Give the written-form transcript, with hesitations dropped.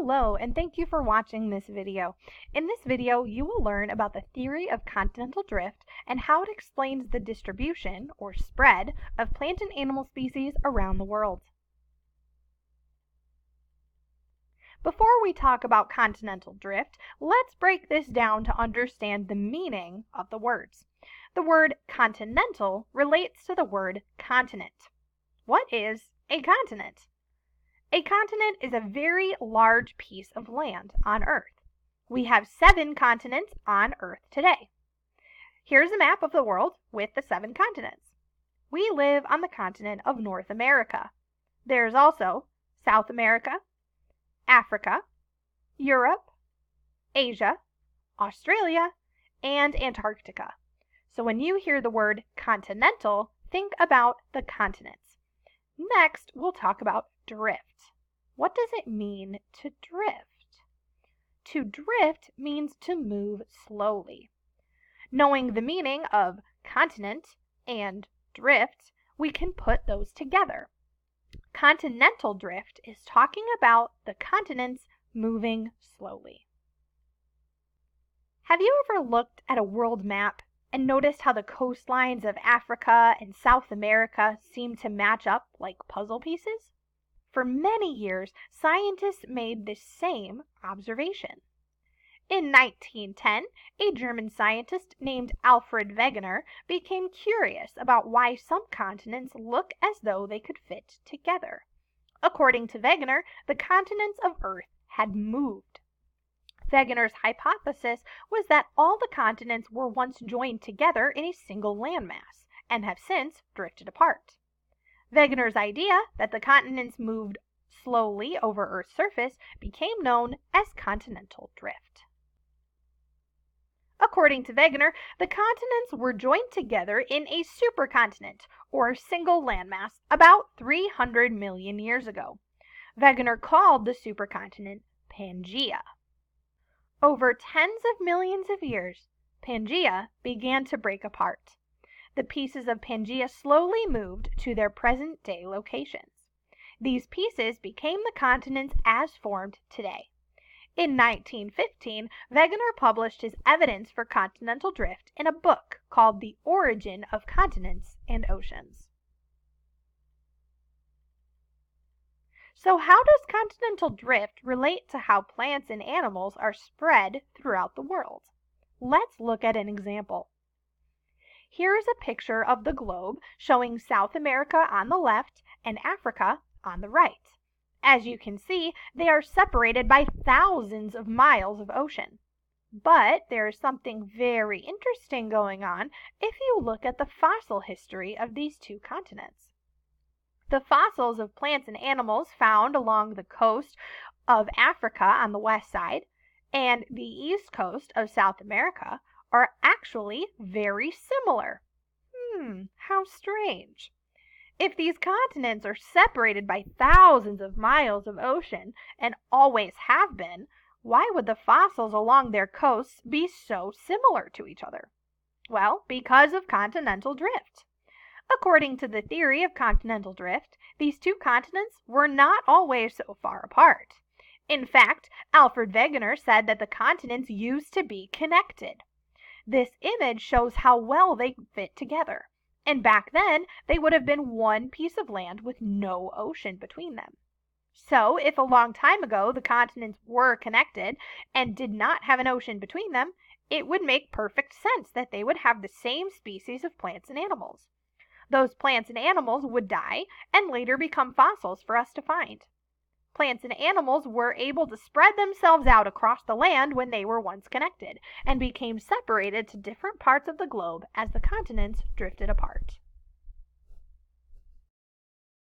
Hello, and thank you for watching this video. In this video, you will learn about the theory of continental drift and how it explains the distribution, or spread, of plant and animal species around the world. Before we talk about continental drift, let's break this down to understand the meaning of the words. The word continental relates to the word continent. What is a continent? A continent is a very large piece of land on Earth. We have 7 continents on Earth today. Here's a map of the world with the 7 continents. We live on the continent of North America. There's also South America, Africa, Europe, Asia, Australia, and Antarctica. So when you hear the word continental, think about the continents. Next, we'll talk about drift. What does it mean to drift? To drift means to move slowly. Knowing the meaning of continent and drift, we can put those together. Continental drift is talking about the continents moving slowly. Have you ever looked at a world map and noticed how the coastlines of Africa and South America seem to match up like puzzle pieces? For many years, scientists made this same observation. In 1910, a German scientist named Alfred Wegener became curious about why some continents look as though they could fit together. According to Wegener, the continents of Earth had moved. Wegener's hypothesis was that all the continents were once joined together in a single landmass and have since drifted apart. Wegener's idea that the continents moved slowly over Earth's surface became known as continental drift. According to Wegener, the continents were joined together in a supercontinent, or single landmass, about 300 million years ago. Wegener called the supercontinent Pangaea. Over tens of millions of years, Pangaea began to break apart. The pieces of Pangaea slowly moved to their present-day locations. These pieces became the continents as formed today. In 1915, Wegener published his evidence for continental drift in a book called The Origin of Continents and Oceans. So how does continental drift relate to how plants and animals are spread throughout the world? Let's look at an example. Here is a picture of the globe showing South America on the left and Africa on the right. As you can see, they are separated by thousands of miles of ocean. But there is something very interesting going on if you look at the fossil history of these two continents. The fossils of plants and animals found along the coast of Africa on the west side and the east coast of South America are actually very similar. How strange. If these continents are separated by thousands of miles of ocean and always have been, why would the fossils along their coasts be so similar to each other? Well, because of continental drift. According to the theory of continental drift, these two continents were not always so far apart. In fact, Alfred Wegener said that the continents used to be connected. This image shows how well they fit together. And back then, they would have been one piece of land with no ocean between them. So, if a long time ago the continents were connected and did not have an ocean between them, it would make perfect sense that they would have the same species of plants and animals. Those plants and animals would die and later become fossils for us to find. Plants and animals were able to spread themselves out across the land when they were once connected, and became separated to different parts of the globe as the continents drifted apart.